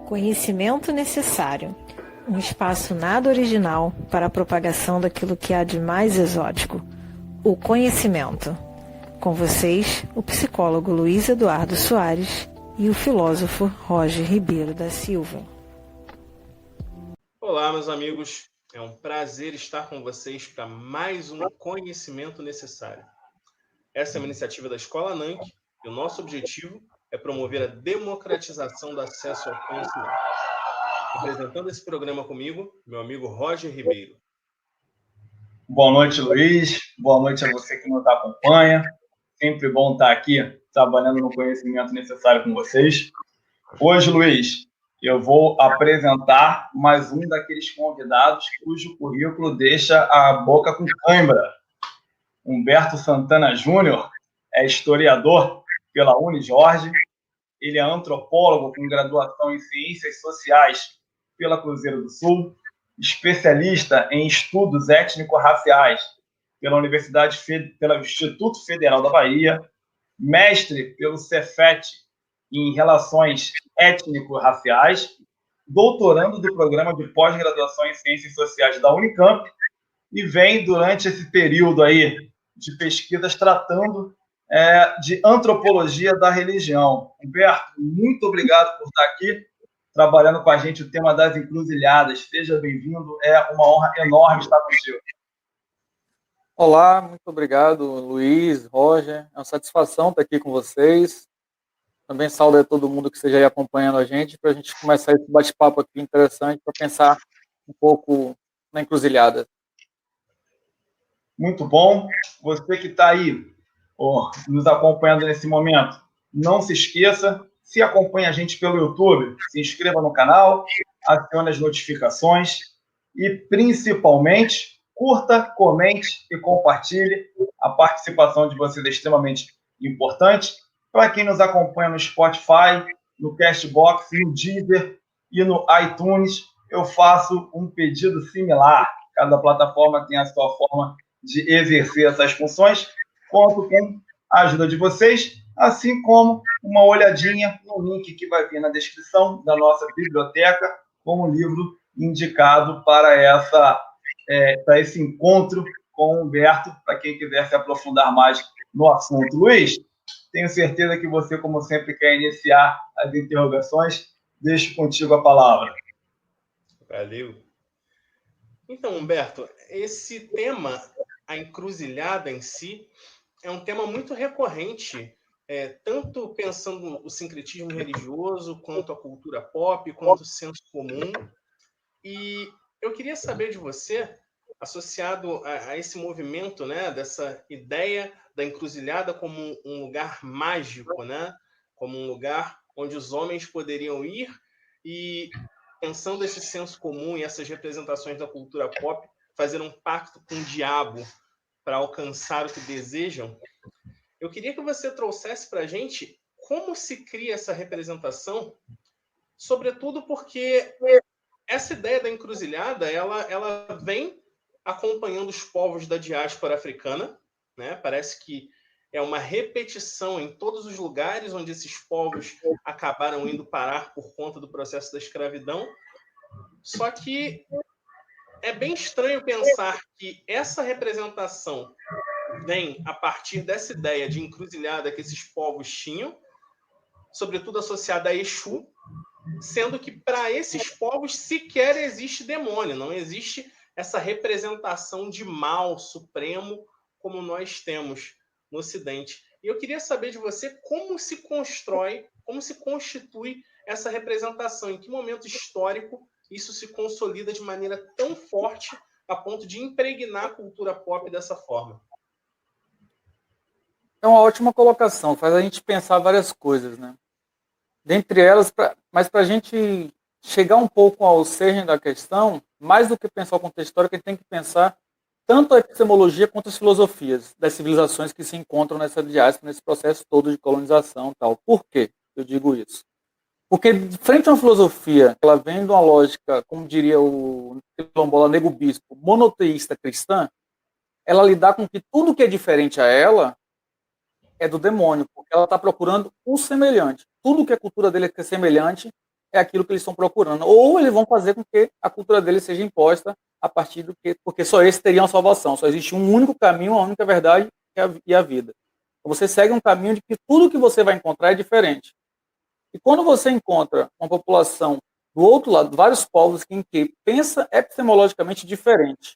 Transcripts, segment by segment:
Conhecimento necessário. Um espaço nada original para a propagação daquilo que há de mais exótico. O conhecimento. Com vocês, o psicólogo Luiz Eduardo Soares e o filósofo Roger Ribeiro da Silva. Olá, meus amigos. É um prazer estar com vocês para mais um Conhecimento Necessário. Essa é uma iniciativa da Escola Nank e o nosso objetivo é promover a democratização do acesso ao conhecimento. Apresentando esse programa comigo, meu amigo Roger Ribeiro. Boa noite, Luiz. Boa noite a você que nos acompanha. Sempre bom estar aqui trabalhando no conhecimento necessário com vocês. Hoje, Luiz, eu vou apresentar mais um daqueles convidados cujo currículo deixa a boca com cãibra. Humberto Santana Júnior é historiador pela Unijorge, ele é antropólogo com graduação em Ciências Sociais pela Cruzeiro do Sul, especialista em estudos étnico-raciais pela pelo Instituto Federal da Bahia, mestre pelo Cefet em Relações Étnico-Raciais, doutorando do Programa de Pós-Graduação em Ciências Sociais da Unicamp, e vem, durante esse período aí de pesquisas, tratando de antropologia da religião. Humberto, muito obrigado por estar aqui, trabalhando com a gente o tema das encruzilhadas. Seja bem-vindo, é uma honra enorme estar contigo. Olá, muito obrigado, Luiz, Roger. É uma satisfação estar aqui com vocês. Também saúdo a todo mundo que esteja aí acompanhando a gente, para a gente começar esse bate-papo aqui interessante, para pensar um pouco na encruzilhada. Muito bom. Você que está aí nos acompanhando nesse momento, não se esqueça, se acompanha a gente pelo YouTube, se inscreva no canal, acione as notificações e, principalmente, curta, comente e compartilhe. A participação de vocês é extremamente importante. Para quem nos acompanha no Spotify, no Castbox, no Deezer e no iTunes, eu faço um pedido similar. Cada plataforma tem a sua forma de exercer essas funções. Conto com a ajuda de vocês, assim como uma olhadinha no link que vai vir na descrição da nossa biblioteca, com o livro indicado para esse encontro com o Humberto, para quem quiser se aprofundar mais no assunto. Luiz, tenho certeza que você, como sempre, quer iniciar as interrogações. Deixo contigo a palavra. Valeu. Então, Humberto, esse tema, a encruzilhada em si, é um tema muito recorrente, tanto pensando o sincretismo religioso, quanto a cultura pop, quanto o senso comum. E eu queria saber de você, associado a esse movimento, né, dessa ideia da encruzilhada como um lugar mágico, né, como um lugar onde os homens poderiam ir e, pensando esse senso comum e essas representações da cultura pop, fazer um pacto com o diabo para alcançar o que desejam. Eu queria que você trouxesse para a gente como se cria essa representação, sobretudo porque essa ideia da encruzilhada, ela vem acompanhando os povos da diáspora africana, né? Parece que é uma repetição em todos os lugares onde esses povos acabaram indo parar por conta do processo da escravidão. Só que é bem estranho pensar que essa representação vem a partir dessa ideia de encruzilhada que esses povos tinham, sobretudo associada a Exu, sendo que para esses povos sequer existe demônio, não existe essa representação de mal supremo como nós temos no Ocidente. E eu queria saber de você como se constrói, como se constitui essa representação, em que momento histórico isso se consolida de maneira tão forte a ponto de impregnar a cultura pop dessa forma. É uma ótima colocação, faz a gente pensar várias coisas, né? Dentre elas, mas para a gente chegar um pouco ao cerne da questão, mais do que pensar o contexto histórico, a gente tem que pensar tanto a epistemologia quanto as filosofias das civilizações que se encontram nessa diáspora, nesse processo todo de colonização e tal. Por quê eu digo isso? Porque, frente a uma filosofia, ela vem de uma lógica, como diria o quilombola Nego Bispo, monoteísta cristã, ela lidar com que tudo que é diferente a ela é do demônio, porque ela está procurando o semelhante. Tudo que a cultura dele é semelhante é aquilo que eles estão procurando. Ou eles vão fazer com que a cultura deles seja imposta a partir do que... Porque só esses teriam a salvação. Só existe um único caminho, uma única verdade e a vida. Então, você segue um caminho de que tudo que você vai encontrar é diferente. E quando você encontra uma população do outro lado, vários povos que pensa epistemologicamente diferente,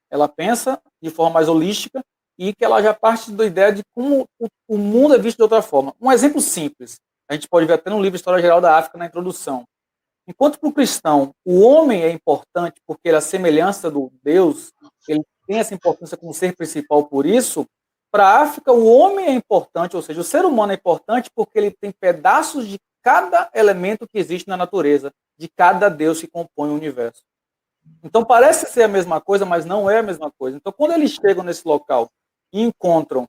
ela pensa de forma mais holística e que ela já parte da ideia de como o mundo é visto de outra forma. Um exemplo simples, a gente pode ver até no livro História Geral da África, na introdução. Enquanto para o cristão o homem é importante porque ele é a semelhança do Deus, ele tem essa importância como ser principal por isso, para a África o homem é importante, ou seja, o ser humano é importante porque ele tem pedaços de cada elemento que existe na natureza, de cada Deus que compõe o universo. Então parece ser a mesma coisa, mas não é a mesma coisa. Então quando eles chegam nesse local e encontram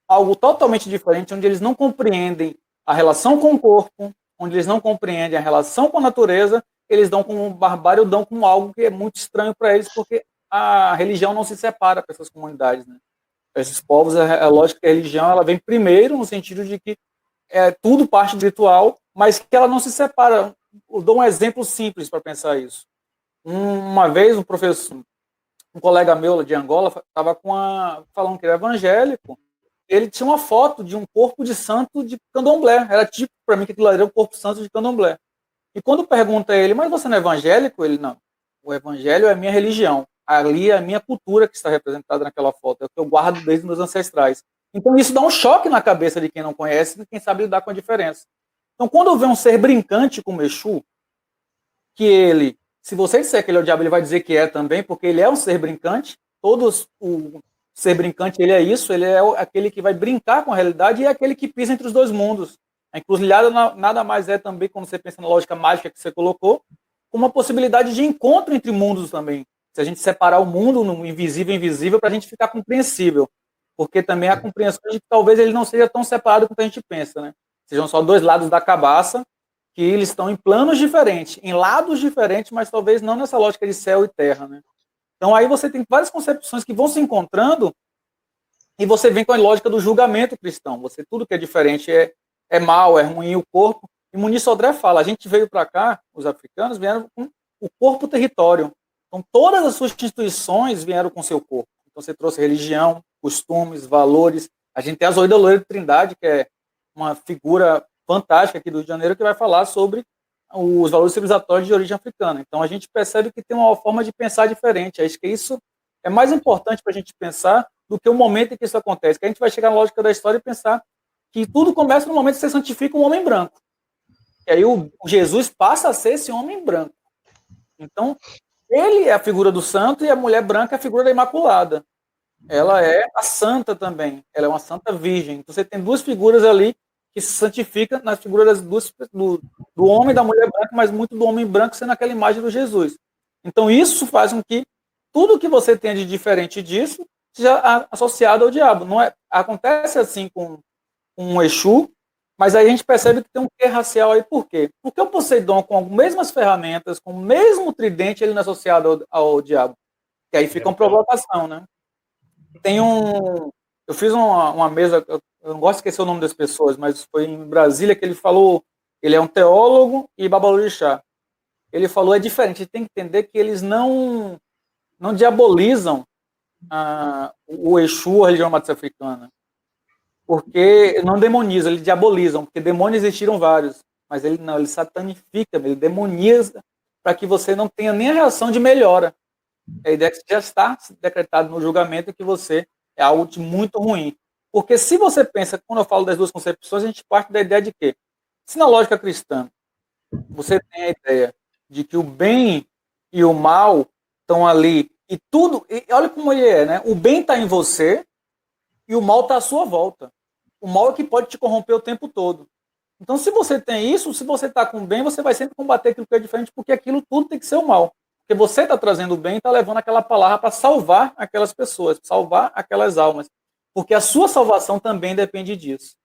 algo totalmente diferente, onde eles não compreendem a relação com o corpo, onde eles não compreendem a relação com a natureza, eles dão como barbárie ou dão como algo que é muito estranho para eles, porque a religião não se separa para essas comunidades, né? Para esses povos, é lógico que a religião ela vem primeiro, no sentido de que é tudo parte do ritual, mas que ela não se separa. Eu dou um exemplo simples para pensar isso. Uma vez um professor, um colega meu de Angola, estava falando que ele era evangélico. Ele tinha uma foto de um corpo de santo de candomblé. Era tipo, para mim, que aquilo era um corpo santo de candomblé. E quando pergunta a ele, mas você não é evangélico? Ele, não. O evangelho é a minha religião. Ali é a minha cultura que está representada naquela foto. É o que eu guardo desde meus ancestrais. Então isso dá um choque na cabeça de quem não conhece e quem sabe lidar com a diferença. Então quando eu vejo um ser brincante como Exu, que ele, se você disser que ele é o diabo, ele vai dizer que é também, porque ele é um ser brincante. O ser brincante, ele é isso, ele é aquele que vai brincar com a realidade e é aquele que pisa entre os dois mundos. A encruzilhada nada mais é também, quando você pensa na lógica mágica que você colocou, uma possibilidade de encontro entre mundos também. Se a gente separar o mundo no invisível e invisível, para a gente ficar compreensível. Porque também há compreensão de que talvez ele não seja tão separado quanto a gente pensa, né? Sejam só dois lados da cabaça, que eles estão em planos diferentes, em lados diferentes, mas talvez não nessa lógica de céu e terra, né? Então aí você tem várias concepções que vão se encontrando e você vem com a lógica do julgamento cristão. Você, tudo que é diferente é mal, é ruim, o corpo. E Muniz Sodré fala, a gente veio para cá, os africanos vieram com o corpo-território. Então todas as suas instituições vieram com seu corpo. Então você trouxe religião, costumes, valores. A gente tem a Zoida Loura de Trindade, que é uma figura fantástica aqui do Rio de Janeiro, que vai falar sobre os valores civilizatórios de origem africana. Então a gente percebe que tem uma forma de pensar diferente. Acho que isso é mais importante para a gente pensar do que o momento em que isso acontece. Que a gente vai chegar na lógica da história e pensar que tudo começa no momento que você santifica um homem branco. E aí o Jesus passa a ser esse homem branco. Então, ele é a figura do santo e a mulher branca é a figura da Imaculada. Ela é a santa também. Ela é uma santa virgem. Então você tem duas figuras ali que se santifica nas figuras das duas, do homem e da mulher branca, mas muito do homem branco sendo aquela imagem do Jesus. Então isso faz com que tudo que você tenha de diferente disso seja associado ao diabo. Não é, acontece assim com um Exu, mas aí a gente percebe que tem um quê racial aí. Por quê? Porque o Poseidon, com as mesmas ferramentas, com o mesmo tridente, ele não é associado ao diabo. E aí fica uma provocação, né? Eu fiz uma mesa, eu não gosto de esquecer o nome das pessoas, mas foi em Brasília que ele falou, ele é um teólogo e babalorixá. Ele falou, é diferente, a gente tem que entender que eles não diabolizam o Exu, a religião matriz africana, porque não demonizam, eles diabolizam, porque demônios existiram vários, mas ele não, ele satanifica, ele demoniza para que você não tenha nem a reação de melhora. A ideia é que já está decretado no julgamento que você é algo de muito ruim. Porque se você pensa, quando eu falo das duas concepções, a gente parte da ideia de que, se na lógica cristã você tem a ideia de que o bem e o mal estão ali, e tudo, e olha como ele é, né? O bem está em você e o mal está à sua volta. O mal é que pode te corromper o tempo todo. Então, se você tem isso, se você está com o bem, você vai sempre combater aquilo que é diferente, porque aquilo tudo tem que ser o mal. Porque você está trazendo o bem e está levando aquela palavra para salvar aquelas pessoas, salvar aquelas almas. Porque a sua salvação também depende disso.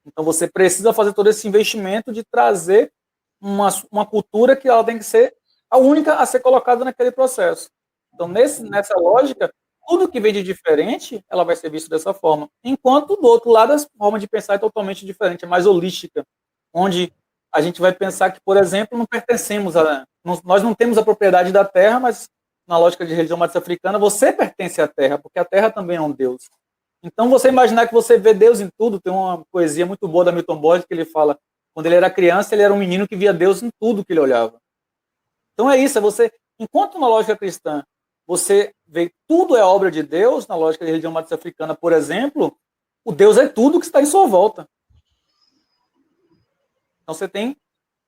Então você precisa fazer todo esse investimento de trazer uma cultura que ela tem que ser a única a ser colocada naquele processo. Então, nessa lógica, tudo que vem de diferente, ela vai ser visto dessa forma. Enquanto, do outro lado, a forma de pensar é totalmente diferente, é mais holística, onde a gente vai pensar que, por exemplo, não pertencemos nós não temos a propriedade da terra, mas na lógica de religião matriz africana, você pertence à terra, porque a terra também é um Deus. Então, você imaginar que você vê Deus em tudo, tem uma poesia muito boa da Milton Borges que ele fala, quando ele era criança, ele era um menino que via Deus em tudo que ele olhava. Então é isso, enquanto na lógica cristã, você vê tudo é obra de Deus, na lógica de religião matriz africana, por exemplo, o Deus é tudo que está em sua volta. Então você tem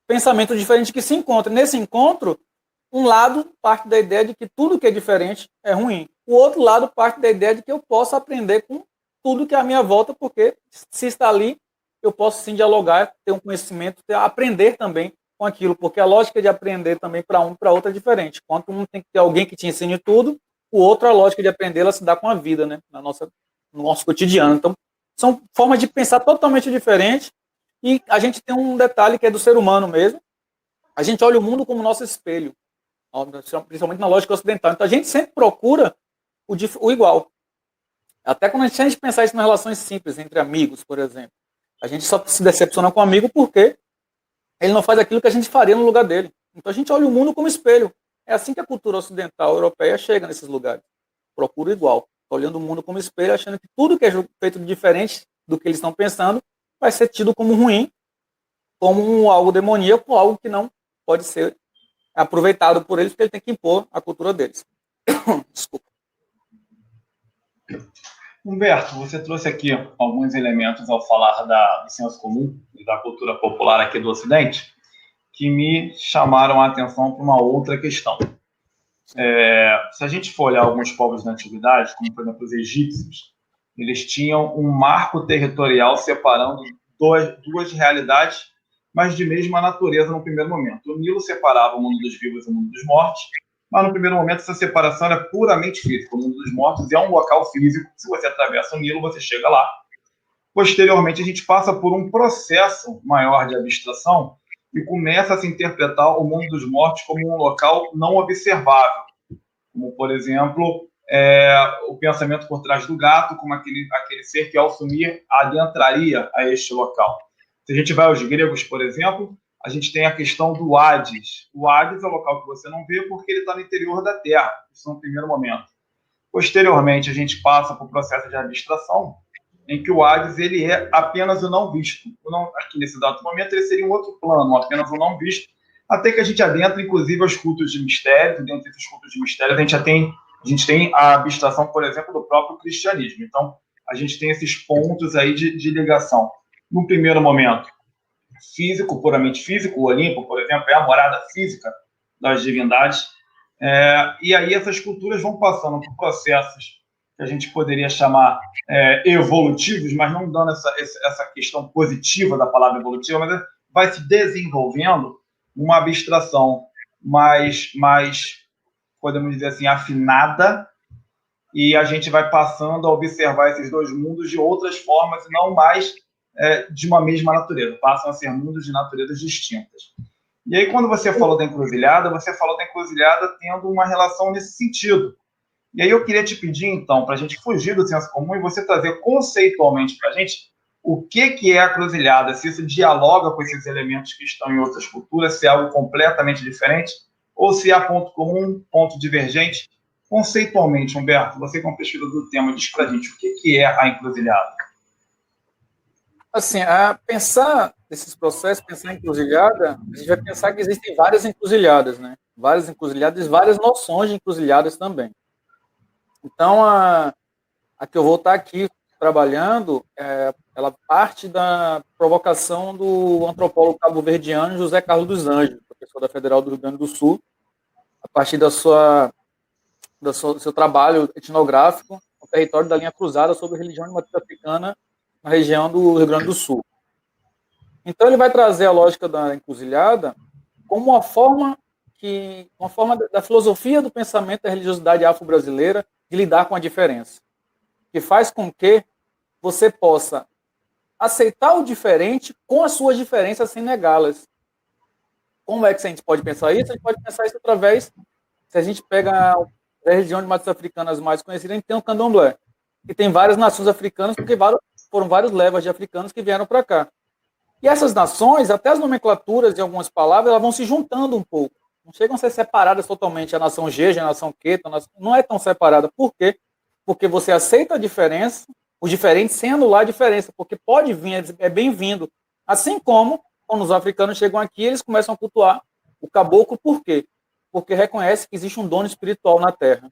pensamento diferente que se encontra. Nesse encontro, um lado parte da ideia de que tudo que é diferente é ruim. O outro lado parte da ideia de que eu posso aprender com tudo que é à minha volta, porque se está ali, eu posso sim dialogar, ter um conhecimento, aprender também com aquilo, porque a lógica de aprender também para um e para outro é diferente. Enquanto um tem que ter alguém que te ensine tudo, o outro, a lógica de aprender, ela se dá com a vida, né? No nosso cotidiano. Então, são formas de pensar totalmente diferentes, e a gente tem um detalhe que é do ser humano mesmo. A gente olha o mundo como nosso espelho, principalmente na lógica ocidental. Então, a gente sempre procura o igual. Até quando a gente pensar isso nas relações simples, entre amigos, por exemplo. A gente só se decepciona com um amigo porque ele não faz aquilo que a gente faria no lugar dele. Então, a gente olha o mundo como espelho. É assim que a cultura ocidental europeia chega nesses lugares. Procura igual. Olhando o mundo como espelho, achando que tudo que é feito de diferente do que eles estão pensando vai ser tido como ruim, como algo demoníaco, algo que não pode ser aproveitado por eles, porque ele tem que impor a cultura deles. Desculpa. Humberto, você trouxe aqui alguns elementos ao falar do senso comum e da cultura popular aqui do Ocidente que me chamaram a atenção para uma outra questão. Se a gente for olhar alguns povos da antiguidade, como por exemplo os egípcios, eles tinham um marco territorial separando duas realidades, mas de mesma natureza no primeiro momento. O Nilo separava o mundo dos vivos e o mundo dos mortos, mas no primeiro momento essa separação era puramente física. O mundo dos mortos é um local físico, se você atravessa o Nilo, você chega lá. Posteriormente, a gente passa por um processo maior de abstração e começa a se interpretar o mundo dos mortos como um local não observável, como, por exemplo, o pensamento por trás do gato, como aquele ser que, ao sumir, adentraria a este local. Se a gente vai aos gregos, por exemplo, a gente tem a questão do Hades. O Hades é o local que você não vê porque ele está no interior da Terra, isso no primeiro momento. Posteriormente, a gente passa por um processo de abstração, em que o Hades ele é apenas o não visto. Aqui nesse dado momento, ele seria um outro plano, apenas o não visto, até que a gente adentra, inclusive, aos cultos de mistérios, e dentro desses cultos de mistérios, a gente tem a abstração, por exemplo, do próprio cristianismo. Então, a gente tem esses pontos aí de ligação. No primeiro momento, físico, puramente físico, o Olimpo, por exemplo, é a morada física das divindades, e aí essas culturas vão passando por processos que a gente poderia chamar evolutivos, mas não dando essa questão positiva da palavra evolutiva, mas vai se desenvolvendo uma abstração mais, podemos dizer assim, afinada, e a gente vai passando a observar esses dois mundos de outras formas e não mais de uma mesma natureza, passam a ser mundos de naturezas distintas. E aí, quando você falou da encruzilhada, tendo uma relação nesse sentido. E aí eu queria te pedir, então, para a gente fugir do senso comum e você trazer conceitualmente para a gente o que é a encruzilhada, se isso dialoga com esses elementos que estão em outras culturas, se é algo completamente diferente, ou se há ponto comum, ponto divergente. Conceitualmente, Humberto, você como pesquisador do tema, diz para a gente o que é a encruzilhada. Assim, pensar nesses processos, pensar em encruzilhada, a gente vai pensar que existem várias encruzilhadas, né? Várias encruzilhadas e várias noções de encruzilhadas também. Então, a que eu vou estar aqui trabalhando, ela parte da provocação do antropólogo cabo-verdiano José Carlos dos Anjos, professor da Federal do Rio Grande do Sul, a partir do seu trabalho etnográfico no território da linha cruzada sobre religião de matriz africana na região do Rio Grande do Sul. Então, ele vai trazer a lógica da encruzilhada como uma forma da filosofia do pensamento da religiosidade afro-brasileira de lidar com a diferença, que faz com que você possa aceitar o diferente com as suas diferenças sem negá-las. Como é que a gente pode pensar isso? A gente pode pensar isso através, se a gente pega a religião de matriz africanas mais conhecida, a gente tem o candomblé, que tem várias nações africanas, porque foram vários levas de africanos que vieram para cá. E essas nações, até as nomenclaturas de algumas palavras, elas vão se juntando um pouco. Não chegam a ser separadas totalmente, a nação G, a nação Q, não é tão separada. Por quê? Porque você aceita a diferença, os diferentes, sem anular a diferença, porque pode vir, é bem-vindo. Assim como, quando os africanos chegam aqui, eles começam a cultuar o caboclo, por quê? Porque reconhece que existe um dono espiritual na Terra.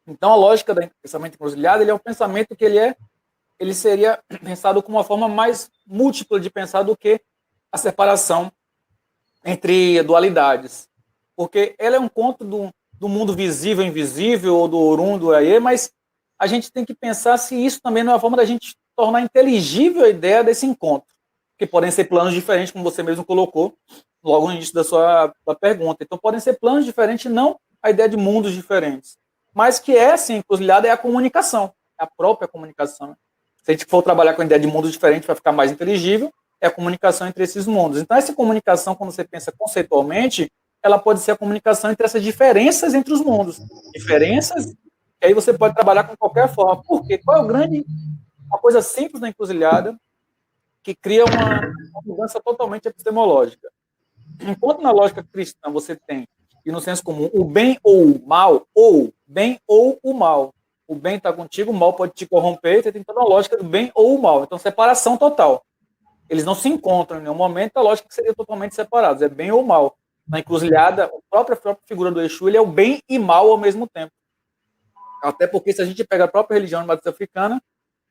Então, a lógica do pensamento encruzilhada, ele é um pensamento que ele seria pensado com uma forma mais múltipla de pensar do que a separação entre dualidades. Porque ela é um conto do mundo visível e invisível, ou do Orum, do Aie, mas a gente tem que pensar se isso também não é uma forma da gente tornar inteligível a ideia desse encontro, que podem ser planos diferentes, como você mesmo colocou logo no início da sua pergunta. Então, podem ser planos diferentes, não a ideia de mundos diferentes, mas que essa encruzilhada é a comunicação, é a própria comunicação. Se a gente for trabalhar com a ideia de mundos diferentes, vai ficar mais inteligível, é a comunicação entre esses mundos. Então, essa comunicação, quando você pensa conceitualmente, ela pode ser a comunicação entre essas diferenças entre os mundos. Diferenças que aí você pode trabalhar com qualquer forma. Por quê? Qual é uma coisa simples da encruzilhada que cria uma mudança totalmente epistemológica? Enquanto na lógica cristã você tem, e no senso comum, o bem ou o mal, ou bem ou o mal. O bem está contigo, o mal pode te corromper, você tem toda a lógica do bem ou o mal. Então, separação total. Eles não se encontram em nenhum momento, a lógica que seria totalmente separados, é bem ou mal. Na encruzilhada, a própria figura do Exu, ele é o bem e mal ao mesmo tempo. Até porque, se a gente pega a própria religião de matriz africana,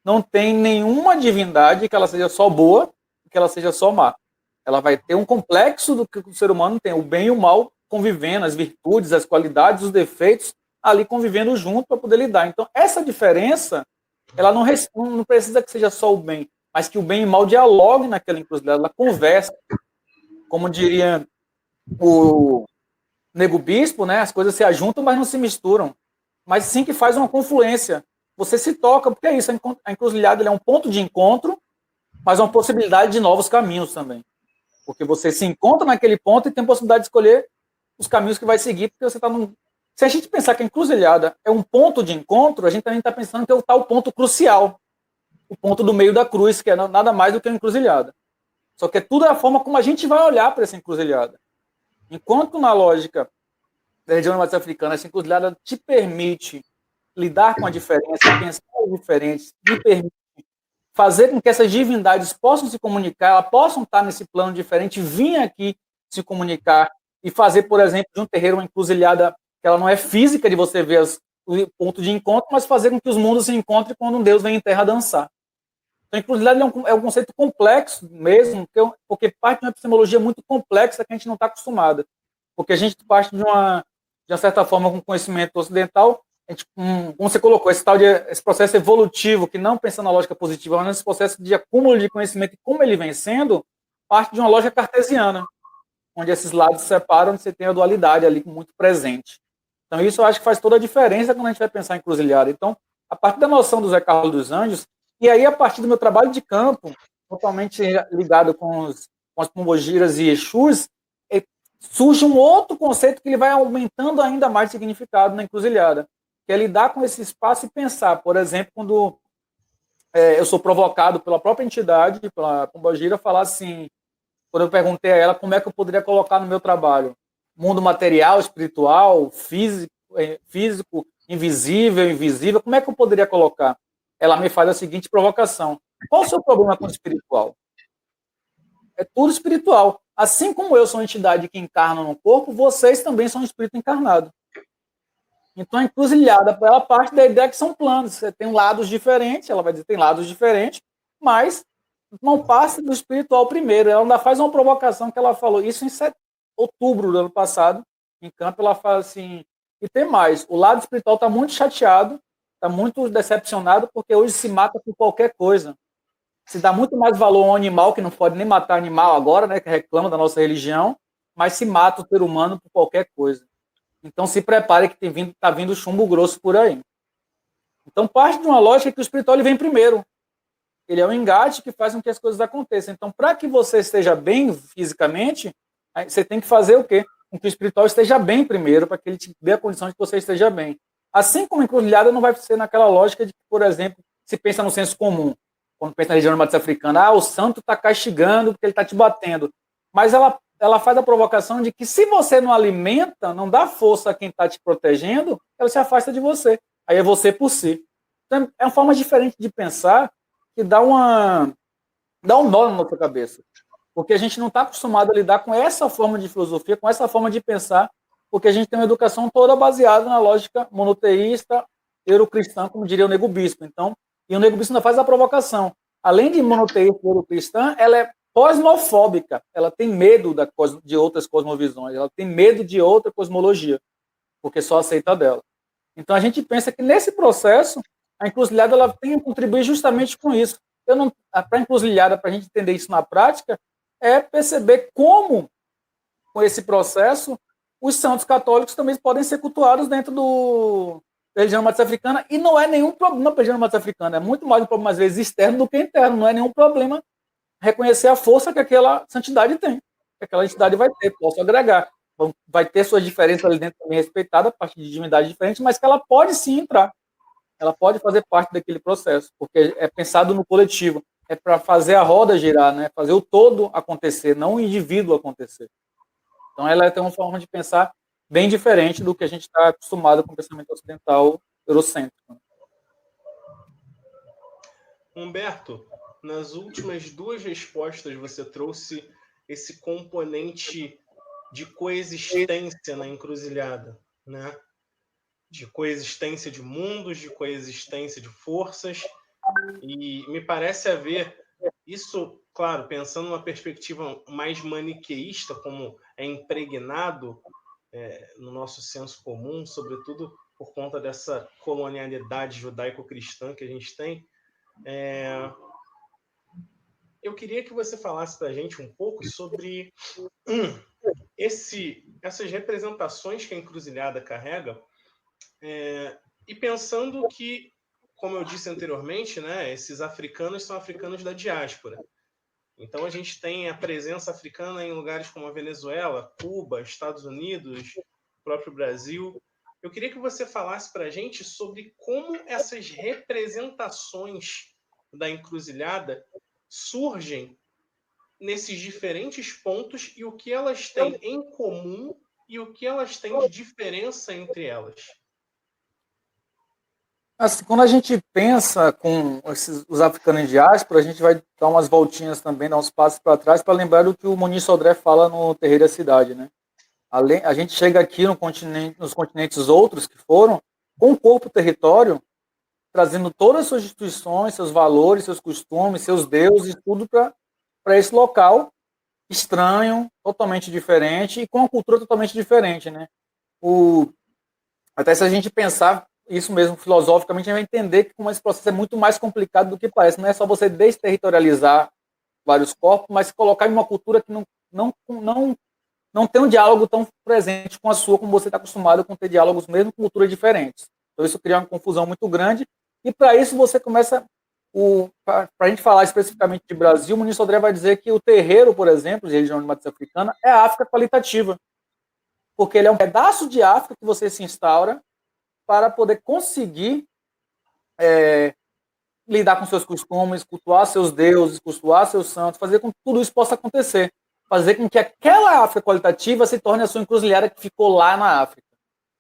não tem nenhuma divindade que ela seja só boa e que ela seja só má. Ela vai ter um complexo do que o ser humano tem, o bem e o mal convivendo, as virtudes, as qualidades, os defeitos, ali convivendo junto para poder lidar. Então, essa diferença, ela não precisa que seja só o bem, mas que o bem e o mal dialoguem naquela encruzilhada, ela conversa. Como diria o Nego Bispo, né, as coisas se ajuntam, mas não se misturam. Mas sim que faz uma confluência. Você se toca, porque é isso, a encruzilhada é um ponto de encontro, mas uma possibilidade de novos caminhos também. Porque você se encontra naquele ponto e tem a possibilidade de escolher os caminhos que vai seguir, porque você está num... Se a gente pensar que a encruzilhada é um ponto de encontro, a gente também está pensando que é o ponto crucial, o ponto do meio da cruz, que é nada mais do que a encruzilhada. Só que tudo é a forma como a gente vai olhar para essa encruzilhada. Enquanto na lógica da região matriz africana, essa encruzilhada te permite lidar com a diferença, pensar as diferentes, te permite fazer com que essas divindades possam se comunicar, elas possam estar nesse plano diferente, vir aqui se comunicar e fazer, por exemplo, de um terreiro uma encruzilhada que ela não é física de você ver o ponto de encontro, mas fazer com que os mundos se encontrem quando um Deus vem em terra dançar. Então, a encruzilhada é um conceito complexo mesmo, porque parte de uma epistemologia muito complexa que a gente não está acostumada. Porque a gente parte de uma certa forma, com conhecimento ocidental, a gente, como você colocou, esse processo evolutivo, que não pensa na lógica positiva, mas nesse processo de acúmulo de conhecimento e como ele vem sendo, parte de uma lógica cartesiana, onde esses lados se separam e você tem a dualidade ali muito presente. Então, isso eu acho que faz toda a diferença quando a gente vai pensar em encruzilhada. Então, a partir da noção do Zé Carlos dos Anjos, e aí a partir do meu trabalho de campo, totalmente ligado com as pombogiras e Exus, surge um outro conceito que ele vai aumentando ainda mais significado na encruzilhada, que é lidar com esse espaço e pensar. Por exemplo, quando eu sou provocado pela própria entidade, pela pombogira, falar assim, quando eu perguntei a ela como é que eu poderia colocar no meu trabalho, mundo material, espiritual, físico, invisível, invisível, como é que eu poderia colocar? Ela me faz a seguinte provocação: qual o seu problema com o espiritual? É tudo espiritual. Assim como eu sou uma entidade que encarna no corpo, vocês também são um espírito encarnado. Então, a encruzilhada, ela parte da ideia que são planos. Você tem lados diferentes, ela vai dizer que tem lados diferentes, mas não passa do espiritual primeiro. Ela ainda faz uma provocação que ela falou, isso em outubro do ano passado, em campo, ela fala assim, e tem mais, o lado espiritual está muito chateado, está muito decepcionado, porque hoje se mata por qualquer coisa. Se dá muito mais valor a um animal, que não pode nem matar animal agora, né, que reclama da nossa religião, mas se mata o ser humano por qualquer coisa. Então se prepare que está vindo chumbo grosso por aí. Então parte de uma lógica que o espiritual ele vem primeiro. Ele é o engate que faz com que as coisas aconteçam. Então, para que você esteja bem fisicamente, você tem que fazer o quê? Com que o espiritual esteja bem primeiro, para que ele te dê a condição de que você esteja bem. Assim como a encruzilhada não vai ser naquela lógica de que, por exemplo, se pensa no senso comum. quando pensa na religião de matriz africana, o santo está castigando porque ele está te batendo. Mas ela faz a provocação de que se você não alimenta, não dá força a quem está te protegendo, ela se afasta de você. Aí é você por si. Então, é uma forma diferente de pensar que dá um nó na nossa cabeça. Porque a gente não está acostumado a lidar com essa forma de filosofia, com essa forma de pensar, porque a gente tem uma educação toda baseada na lógica monoteísta, eurocristã, como diria o Nego Bispo. Então, e o Nego Bispo ainda faz a provocação. Além de monoteísta e eurocristã, ela é cosmofóbica. Ela tem medo de outras cosmovisões, ela tem medo de outra cosmologia, porque só aceita dela. Então, a gente pensa que nesse processo, a encruzilhada ela tem a contribuir justamente com isso. Para a encruzilhada, para a gente entender isso na prática, é perceber como, com esse processo, os santos católicos também podem ser cultuados dentro da religião matriz africana, e não é nenhum problema para a religião matriz africana, é muito mais um problema, às vezes, externo do que interno, não é nenhum problema reconhecer a força que aquela santidade tem, que aquela entidade vai ter, posso agregar, vai ter suas diferenças ali dentro também respeitadas, a partir de divindades diferentes, mas que ela pode sim entrar, ela pode fazer parte daquele processo, porque é pensado no coletivo, é para fazer a roda girar, né? Fazer o todo acontecer, não o indivíduo acontecer. Então, ela tem uma forma de pensar bem diferente do que a gente está acostumado com o pensamento ocidental eurocêntrico. Humberto, nas últimas duas respostas você trouxe esse componente de coexistência na encruzilhada, né? De coexistência de mundos, de coexistência de forças, e me parece haver isso, claro, pensando numa perspectiva mais maniqueísta, como é impregnado no nosso senso comum, sobretudo por conta dessa colonialidade judaico-cristã que a gente tem. Eu queria que você falasse para a gente um pouco sobre essas representações que a encruzilhada carrega, e pensando que, como eu disse anteriormente, né, esses africanos são africanos da diáspora. Então, a gente tem a presença africana em lugares como a Venezuela, Cuba, Estados Unidos, próprio Brasil. Eu queria que você falasse para a gente sobre como essas representações da encruzilhada surgem nesses diferentes pontos e o que elas têm em comum e o que elas têm de diferença entre elas. Assim, quando a gente pensa com os africanos em diáspora, a gente vai dar umas voltinhas também, dar uns passos para trás, para lembrar do que o Muniz Sodré fala no Terreiro da Cidade, né? A gente chega aqui nos continentes outros que foram, com o corpo território, trazendo todas as suas instituições, seus valores, seus costumes, seus deuses, tudo para esse local estranho, totalmente diferente e com uma cultura totalmente diferente, né? Até se a gente pensar isso mesmo filosoficamente, a gente vai entender que como esse processo é muito mais complicado do que parece. Não é só você desterritorializar vários corpos, mas colocar em uma cultura que não tem um diálogo tão presente com a sua, como você está acostumado com ter diálogos mesmo com culturas diferentes. Então isso cria uma confusão muito grande, e para isso você começa, para a gente falar especificamente de Brasil, o Muniz Sodré vai dizer que o terreiro, por exemplo, de religião de matriz africana, é a África qualitativa, porque ele é um pedaço de África que você se instaura para poder conseguir lidar com seus costumes, cultuar seus deuses, cultuar seus santos, fazer com que tudo isso possa acontecer. Fazer com que aquela África qualitativa se torne a sua encruzilhada que ficou lá na África.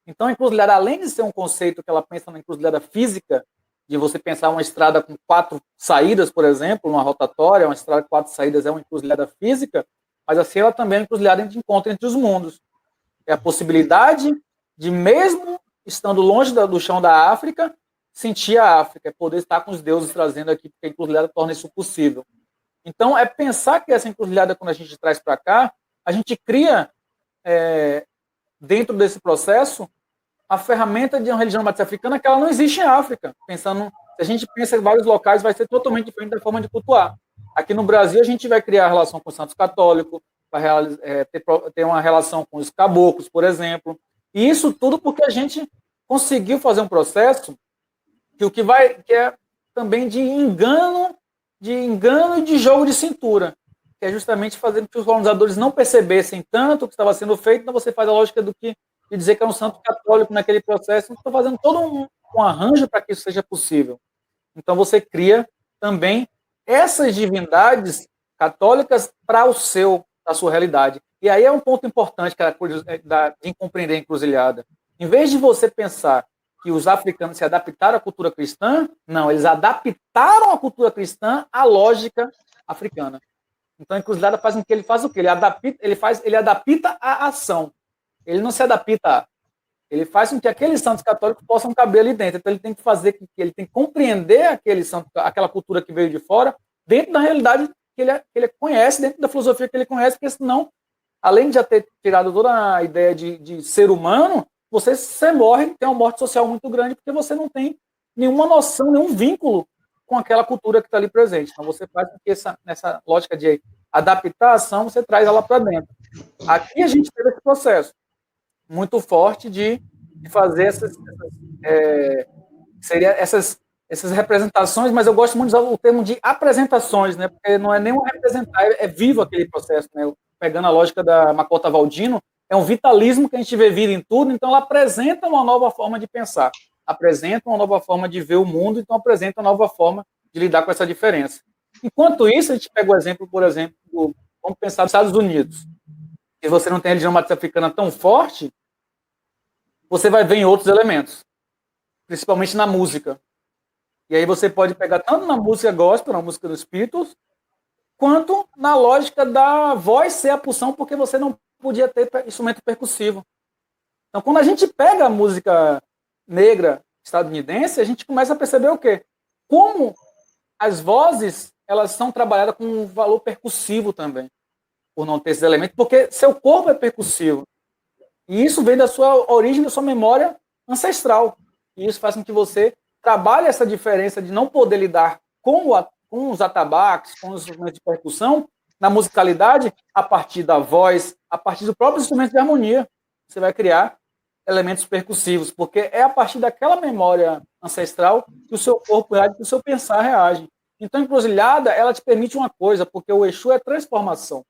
Então, a encruzilhada, além de ser um conceito que ela pensa na encruzilhada física, de você pensar uma estrada com 4 saídas, por exemplo, uma rotatória, uma estrada com 4 saídas é uma encruzilhada física, mas assim ela também é uma encruzilhada de encontro entre os mundos. É a possibilidade de, mesmo estando longe do chão da África, sentir a África, é poder estar com os deuses trazendo aqui, porque a encruzilhada torna isso possível. Então, é pensar que essa encruzilhada, quando a gente traz para cá, a gente cria, dentro desse processo, a ferramenta de uma religião matriz africana que ela não existe em África. Pensando, se a gente pensa em vários locais, vai ser totalmente diferente da forma de cultuar. Aqui no Brasil, a gente vai criar a relação com os santos católicos, vai ter uma relação com os caboclos, por exemplo. E isso tudo porque a gente conseguiu fazer um processo que é também de engano e de jogo de cintura, que é justamente fazer com que os colonizadores não percebessem tanto o que estava sendo feito, então você faz a lógica de dizer que é um santo católico naquele processo, então fazendo todo um arranjo para que isso seja possível. Então você cria também essas divindades católicas para a sua realidade. E aí é um ponto importante que de compreender a encruzilhada. Em vez de você pensar que os africanos se adaptaram à cultura cristã, não, eles adaptaram a cultura cristã à lógica africana. Então a encruzilhada faz com que ele faça o quê? Ele adapta a ação. Ele não se adapta a. Ele faz com que aqueles santos católicos possam caber ali dentro. Então ele tem que fazer que ele tem que compreender aquela cultura que veio de fora, dentro da realidade que ele conhece, dentro da filosofia que ele conhece, porque senão, além de já ter tirado toda a ideia de ser humano, você morre, tem uma morte social muito grande, porque você não tem nenhuma noção, nenhum vínculo com aquela cultura que está ali presente. Então você faz com que nessa lógica de adaptar a ação, você traz ela para dentro. Aqui a gente teve esse processo muito forte de fazer essas representações, mas eu gosto muito de usar o termo de apresentações, né? Porque não é nem um representar, é vivo aquele processo, né? Pegando a lógica da Makota Valdino, é um vitalismo que a gente vê vida em tudo, então ela apresenta uma nova forma de pensar, apresenta uma nova forma de ver o mundo, então apresenta uma nova forma de lidar com essa diferença. Enquanto isso, a gente pega o exemplo, por exemplo, vamos pensar nos Estados Unidos. Se você não tem a religião matriz africana tão forte, você vai ver em outros elementos, principalmente na música. E aí você pode pegar tanto na música gospel, na música dos Beatles, quanto na lógica da voz ser a pulsão, porque você não podia ter instrumento percussivo. Então, quando a gente pega a música negra estadunidense, a gente começa a perceber o quê? Como as vozes, elas são trabalhadas com um valor percussivo também, por não ter esses elementos, porque seu corpo é percussivo. E isso vem da sua origem, da sua memória ancestral. E isso faz com que você trabalhe essa diferença de não poder lidar com os atabaques, com os instrumentos de percussão, na musicalidade, a partir da voz, a partir do próprio instrumento de harmonia. Você vai criar elementos percussivos, porque é a partir daquela memória ancestral que o seu corpo reage, que o seu pensar reage. Então, a encruzilhada, ela te permite uma coisa, porque o Exu é transformação.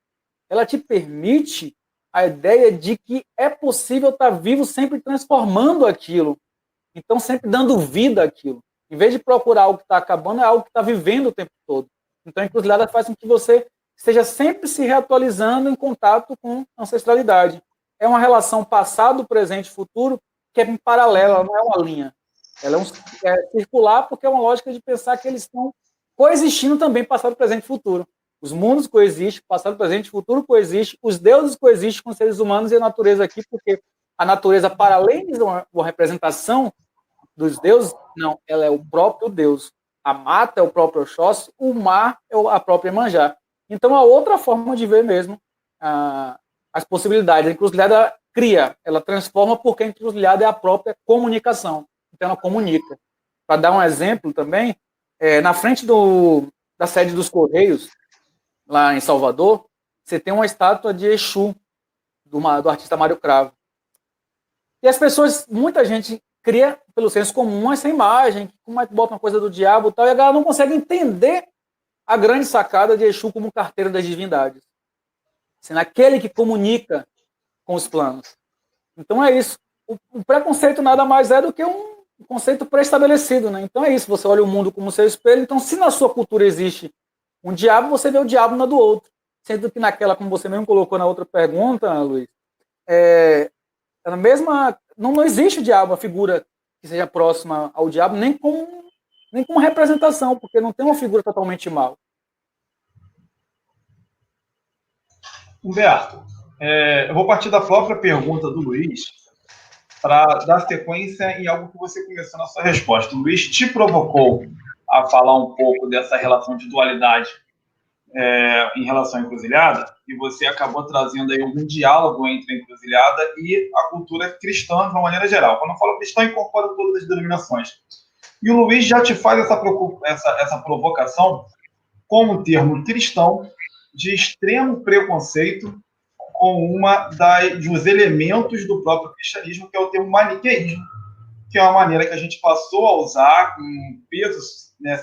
Ela te permite a ideia de que é possível estar vivo sempre transformando aquilo. Então, sempre dando vida àquilo. Em vez de procurar algo que está acabando, é algo que está vivendo o tempo todo. Então, a encruzilhada faz com que você esteja sempre se reatualizando em contato com a ancestralidade. É uma relação passado, presente e futuro que é em paralelo, ela não é uma linha. Ela é circular porque é uma lógica de pensar que eles estão coexistindo também, passado, presente e futuro. Os mundos coexistem, passado, presente e futuro coexistem, os deuses coexistem com os seres humanos e a natureza aqui, porque a natureza, para além de uma representação dos deuses, não, ela é o próprio Deus. A mata é o próprio Oxóssi, o mar é a própria Iemanjá. Então, a outra forma de ver mesmo as possibilidades. A encruzilhada cria, ela transforma, porque a encruzilhada é a própria comunicação. Então, ela comunica. Para dar um exemplo também, na frente da sede dos Correios, lá em Salvador, você tem uma estátua de Exu, do artista Mário Cravo. E as pessoas, muita gente cria, pelo senso comum, essa imagem, como é que bota uma coisa do diabo e tal, e a galera não consegue entender a grande sacada de Exu como carteiro das divindades. Sendo aquele que comunica com os planos. Então é isso. O preconceito nada mais é do que um conceito pré-estabelecido, né? Então é isso, você olha o mundo como seu espelho, então se na sua cultura existe um diabo, você vê o diabo na do outro. Sendo que naquela, como você mesmo colocou na outra pergunta, Luiz, a mesma, não existe o diabo, a figura que seja próxima ao diabo, nem como representação, porque não tem uma figura totalmente mal. Humberto, eu vou partir da própria pergunta do Luiz para dar sequência em algo que você começou na sua resposta. O Luiz te provocou a falar um pouco dessa relação de dualidade em relação à encruzilhada, e você acabou trazendo aí algum diálogo entre a encruzilhada e a cultura cristã de uma maneira geral. Quando eu falo cristã, incorpora todas as denominações. E o Luiz já te faz essa provocação com o termo cristão de extremo preconceito com uma dos elementos do próprio cristianismo, que é o termo maniqueísmo, que é uma maneira que a gente passou a usar com um peso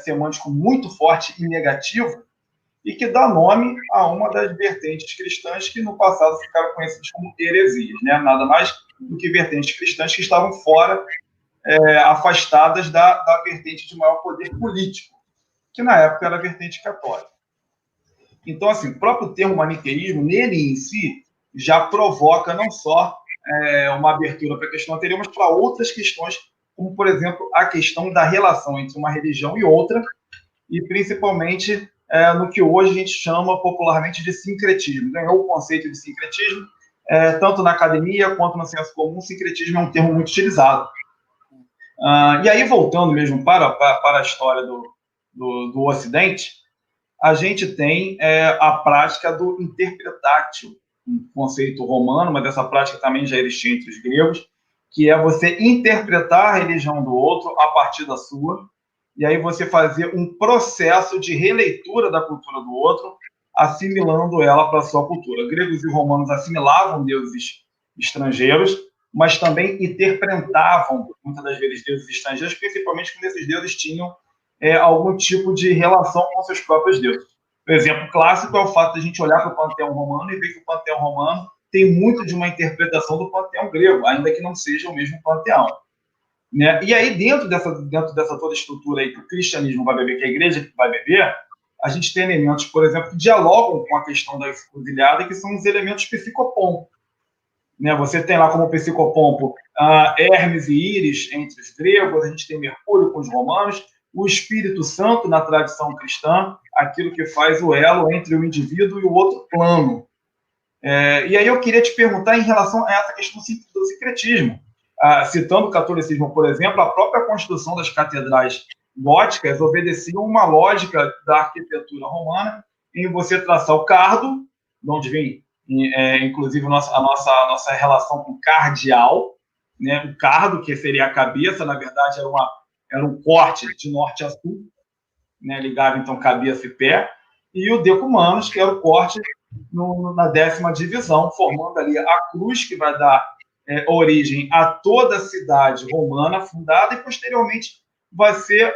semântico muito forte e negativo, e que dá nome a uma das vertentes cristãs que no passado ficaram conhecidas como heresias, né? Nada mais do que vertentes cristãs que estavam fora, afastadas da vertente de maior poder político. que na época era a vertente católica. Então, assim, o próprio termo maniqueísmo, nele em si, já provoca não só uma abertura para a questão anterior, mas para outras questões, como, por exemplo, a questão da relação entre uma religião e outra, e principalmente no que hoje a gente chama popularmente de sincretismo. Ganhou o conceito de sincretismo, tanto na academia quanto no senso comum. Sincretismo é um termo muito utilizado. E aí, voltando mesmo para a história do Ocidente, a gente tem a prática do interpretatio, um conceito romano, mas essa prática também já existia entre os gregos, que é você interpretar a religião do outro a partir da sua, e aí você fazer um processo de releitura da cultura do outro, assimilando ela para a sua cultura. Gregos e romanos assimilavam deuses estrangeiros, mas também interpretavam, muitas das vezes, deuses estrangeiros, principalmente quando esses deuses tinham algum tipo de relação com seus próprios deuses. O exemplo clássico é o fato de a gente olhar para o panteão romano e ver que o panteão romano tem muito de uma interpretação do panteão grego, ainda que não seja o mesmo panteão. Né? E aí, dentro dessa toda estrutura aí que o cristianismo vai beber, que a igreja vai beber, a gente tem elementos, por exemplo, que dialogam com a questão da encruzilhada, que são os elementos psicopompo. Né? Você tem lá como psicopompo Hermes e Íris entre os gregos, a gente tem Mercúrio com os romanos, o Espírito Santo na tradição cristã, aquilo que faz o elo entre o indivíduo e o outro plano. E aí eu queria te perguntar em relação a essa questão do sincretismo. Citando o catolicismo, por exemplo, a própria construção das catedrais góticas obedecia uma lógica da arquitetura romana em você traçar o cardo, de onde vem, inclusive, a nossa relação com cardeal, né? O cardo, que seria a cabeça, na verdade, era um corte de norte a sul, né? Ligava, então, cabeça e pé, e o decumanus, que era o corte na 10ª divisão, formando ali a cruz, que vai dar origem a toda a cidade romana fundada, e posteriormente vai ser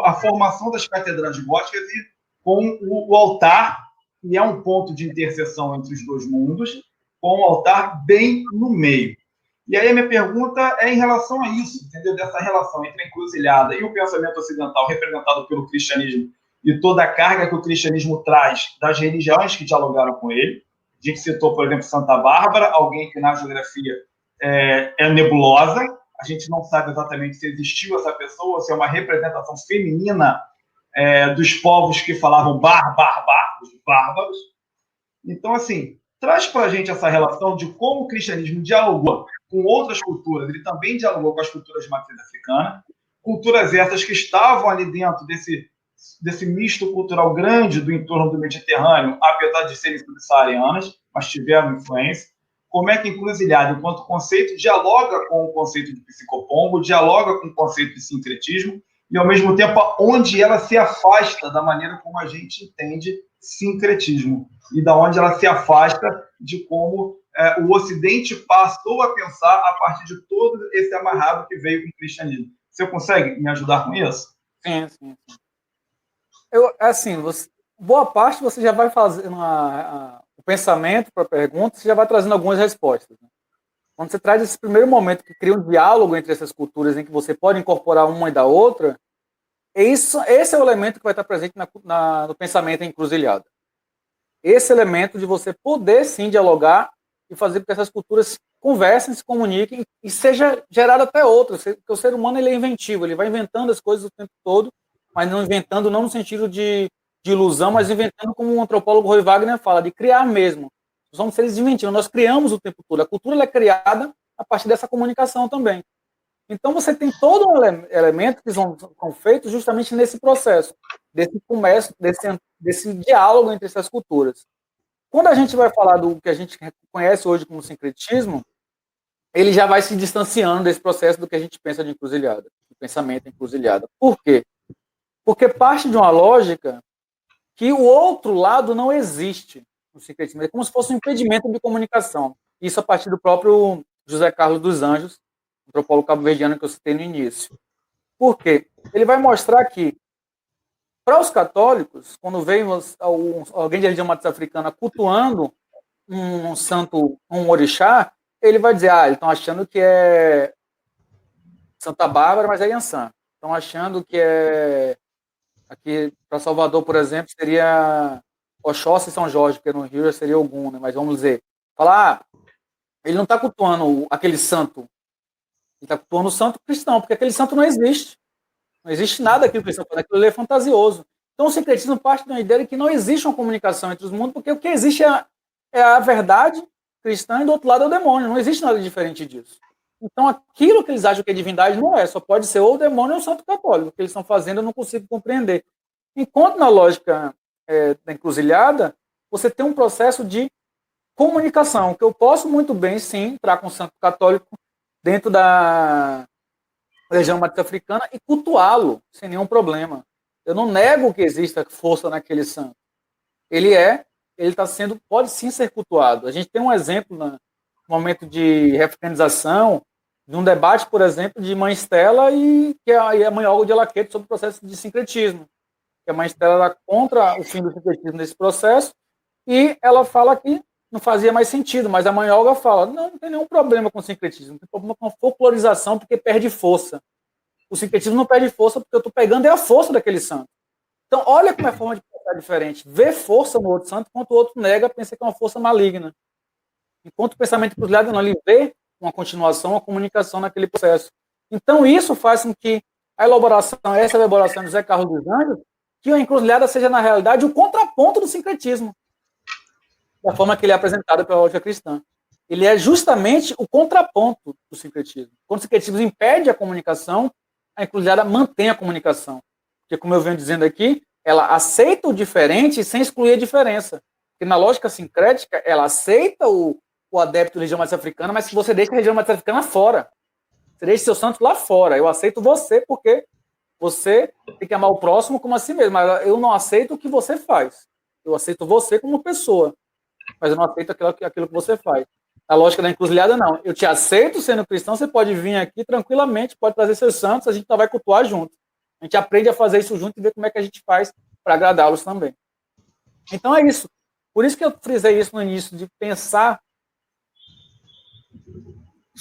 a formação das catedrais góticas e com o altar, que é um ponto de interseção entre os dois mundos, com o altar bem no meio. E aí a minha pergunta é em relação a isso, entendeu? Dessa relação entre a encruzilhada e o pensamento ocidental representado pelo cristianismo e toda a carga que o cristianismo traz das religiões que dialogaram com ele. A gente citou, por exemplo, Santa Bárbara, alguém que na geografia é nebulosa. A gente não sabe exatamente se existiu essa pessoa, se é uma representação feminina dos povos que falavam os bárbaros. Então, assim, traz para a gente essa relação de como o cristianismo dialogou com outras culturas. Ele também dialogou com as culturas de matriz africana, culturas essas que estavam ali dentro desse misto cultural grande do entorno do Mediterrâneo, apesar de serem subsaarianas, mas tiveram influência. Como é que a encruzilhada, enquanto conceito, dialoga com o conceito de psicopombo, dialoga com o conceito de sincretismo, e, ao mesmo tempo, onde ela se afasta da maneira como a gente entende sincretismo, e da onde ela se afasta de como o Ocidente passou a pensar a partir de todo esse amarrado que veio com o cristianismo. Você consegue me ajudar com isso? Sim, sim. Boa parte você já vai fazendo o pensamento para a pergunta, você já vai trazendo algumas respostas. Né? Quando você traz esse primeiro momento que cria um diálogo entre essas culturas, em que você pode incorporar uma e da outra, esse é o elemento que vai estar presente no pensamento encruzilhada. Esse elemento de você poder, sim, dialogar e fazer com que essas culturas conversem, se comuniquem e seja gerado até outras. Porque o ser humano ele é inventivo, ele vai inventando as coisas o tempo todo, mas não inventando não no sentido de ilusão, mas inventando como o antropólogo Roy Wagner fala, de criar mesmo. Nós somos seres inventivos, nós criamos o tempo todo. A cultura ela é criada a partir dessa comunicação também. Então você tem todo um elemento que são feitos justamente nesse processo, desse comércio, desse diálogo entre essas culturas. Quando a gente vai falar do que a gente conhece hoje como sincretismo, ele já vai se distanciando desse processo do que a gente pensa de encruzilhada, do pensamento encruzilhada. Por quê? Porque parte de uma lógica que o outro lado não existe no sincretismo. É como se fosse um impedimento de comunicação. Isso a partir do próprio José Carlos dos Anjos, antropólogo cabo-verdiano que eu citei no início. Por quê? Ele vai mostrar que, para os católicos, quando vem alguém de religião matriz africana cultuando um santo, um orixá, ele vai dizer, eles estão achando que é Santa Bárbara, mas é Yansan. Estão achando que é Aqui para Salvador, por exemplo, seria Oxóssi e São Jorge, porque no Rio já seria Ogum, né? Mas vamos dizer, falar, ele não está cultuando aquele santo, ele está cultuando o santo cristão, porque aquele santo não existe. Não existe nada daquilo que eles estão falando, aquilo ali é fantasioso. Então o sincretismo parte da ideia de que não existe uma comunicação entre os mundos, porque o que existe é a verdade cristã e do outro lado é o demônio, não existe nada diferente disso. Então aquilo que eles acham que é divindade não é, só pode ser ou o demônio ou o santo católico. O que eles estão fazendo eu não consigo compreender. Enquanto na lógica da encruzilhada, você tem um processo de comunicação, que eu posso muito bem, sim, entrar com o santo católico dentro da região matriz africana e cultuá-lo sem nenhum problema. Eu não nego que exista força naquele santo. Ele está sendo, pode sim ser cultuado. A gente tem um exemplo no momento de reafricanização, de um debate, por exemplo, de Mãe Estela e a Mãe Olga de Alaquete sobre o processo de sincretismo. Que a Mãe Estela era contra o fim do sincretismo nesse processo e ela fala que não fazia mais sentido, mas a Mãe Olga fala, não tem nenhum problema com o sincretismo, não tem problema com a folclorização porque perde força. O sincretismo não perde força porque eu estou pegando a força daquele santo. Então, olha como é a forma de pensar diferente. Vê força no outro santo, enquanto o outro nega, pensa que é uma força maligna. Enquanto o pensamento cruzilhado não, ele vê uma continuação, uma comunicação naquele processo. Então, isso faz com que essa elaboração de José Carlos dos Anjos, que a encruzilhada seja, na realidade, o contraponto do sincretismo, da forma que ele é apresentado pela lógica cristã. Ele é justamente o contraponto do sincretismo. Quando o sincretismo impede a comunicação, a encruzilhada mantém a comunicação. Porque, como eu venho dizendo aqui, ela aceita o diferente sem excluir a diferença. Porque na lógica sincrética, ela aceita o adepto da religião matriz africana, mas se você deixa a religião matriz africana fora. Você deixa seu santo lá fora. Eu aceito você porque você tem que amar o próximo como a si mesmo. Mas eu não aceito o que você faz. Eu aceito você como pessoa. Mas eu não aceito aquilo que você faz. A lógica da encruzilhada, não. Eu te aceito sendo cristão, você pode vir aqui tranquilamente, pode trazer seus santos, a gente vai cultuar junto. A gente aprende a fazer isso junto e ver como é que a gente faz para agradá-los também. Então é isso. Por isso que eu frisei isso no início, de pensar.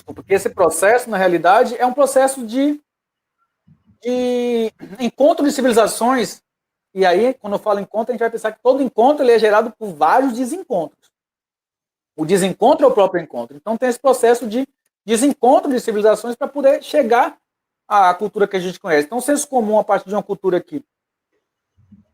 Porque esse processo, na realidade, é um processo de encontro de civilizações. E aí, quando eu falo encontro, a gente vai pensar que todo encontro ele é gerado por vários desencontros. O desencontro é o próprio encontro. Então tem esse processo de desencontro de civilizações para poder chegar à cultura que a gente conhece. Então o senso comum, a partir de uma cultura que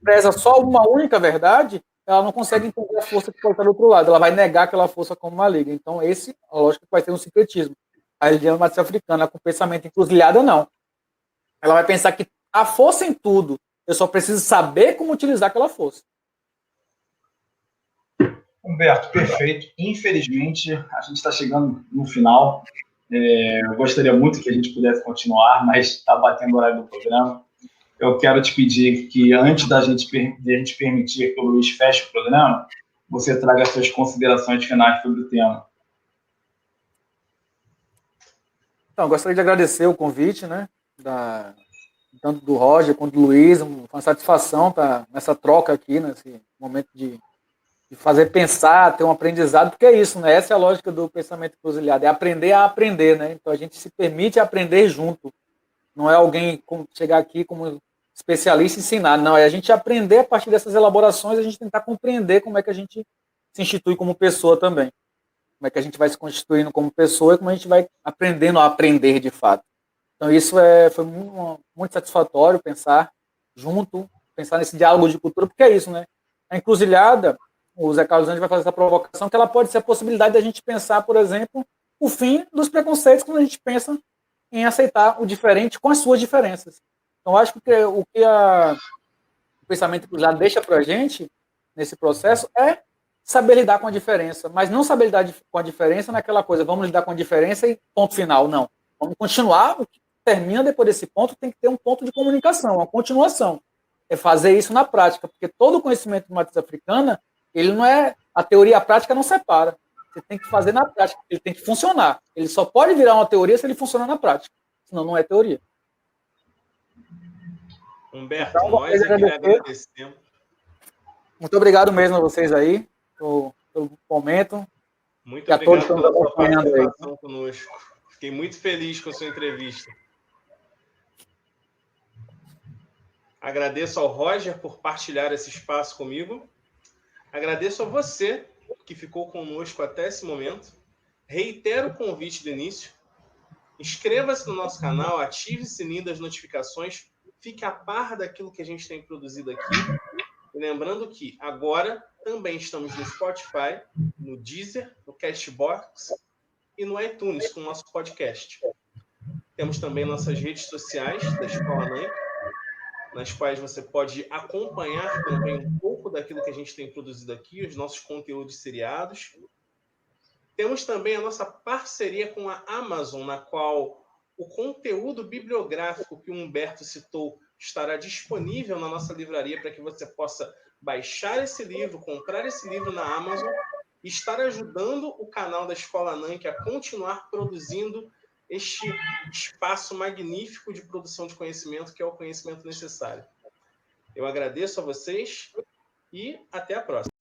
preza só uma única verdade, ela não consegue entender a força que pode estar do outro lado. Ela vai negar aquela força como maligna. Então esse, a lógica que vai ter um sincretismo. A religião matriz africana, com pensamento encruzilhada, não. Ela vai pensar que a força em tudo, eu só preciso saber como utilizar aquela força. Humberto, perfeito. Infelizmente, a gente está chegando no final. Eu gostaria muito que a gente pudesse continuar, mas está batendo o horário do programa. Eu quero te pedir que, antes de a gente permitir que o Luiz feche o programa, você traga suas considerações finais sobre o tema. Então, eu gostaria de agradecer o convite, né, tanto do Roger quanto do Luiz. Foi uma satisfação estar nessa troca aqui, nesse momento de fazer pensar, ter um aprendizado, porque é isso, né? Essa é a lógica do pensamento encruzilhado, é aprender a aprender, né? Então a gente se permite aprender junto. Não é alguém chegar aqui como especialista e ensinar, não, é a gente aprender a partir dessas elaborações, a gente tentar compreender como é que a gente se institui como pessoa também. Como é que a gente vai se constituindo como pessoa e como a gente vai aprendendo a aprender de fato. Então isso foi muito satisfatório pensar junto, pensar nesse diálogo de cultura, porque é isso, né? A encruzilhada, o Zé Carlos Anjos vai fazer essa provocação, que ela pode ser a possibilidade da gente pensar, por exemplo, o fim dos preconceitos quando a gente pensa em aceitar o diferente com as suas diferenças. Então, acho que o pensamento encruzilhado deixa para a gente, nesse processo, é saber lidar com a diferença, mas não saber lidar com a diferença naquela coisa, vamos lidar com a diferença e ponto final, não. Vamos continuar, o que termina depois desse ponto tem que ter um ponto de comunicação, uma continuação. É fazer isso na prática, porque todo o conhecimento de matriz africana, ele não é, a teoria e a prática não separa. Você tem que fazer na prática, ele tem que funcionar. Ele só pode virar uma teoria se ele funcionar na prática, senão não é teoria. Humberto, então, nós aqui agradecemos. Muito obrigado mesmo a vocês aí, pelo momento. Muito obrigado pela sua participação conosco. Fiquei muito feliz com a sua entrevista. Agradeço ao Roger por partilhar esse espaço comigo. Agradeço a você que ficou conosco até esse momento. Reitero o convite do início. Inscreva-se no nosso canal, ative o sininho das notificações, fique a par daquilo que a gente tem produzido aqui. E lembrando que agora também estamos no Spotify, no Deezer, no Castbox e no iTunes com o nosso podcast. Temos também nossas redes sociais da Escola NANC, nas quais você pode acompanhar também um pouco daquilo que a gente tem produzido aqui, os nossos conteúdos seriados. Temos também a nossa parceria com a Amazon, na qual o conteúdo bibliográfico que o Humberto citou estará disponível na nossa livraria para que você possa baixar esse livro, comprar esse livro na Amazon e estar ajudando o canal da Escola NANC a continuar produzindo este espaço magnífico de produção de conhecimento, que é o conhecimento necessário. Eu agradeço a vocês e até a próxima.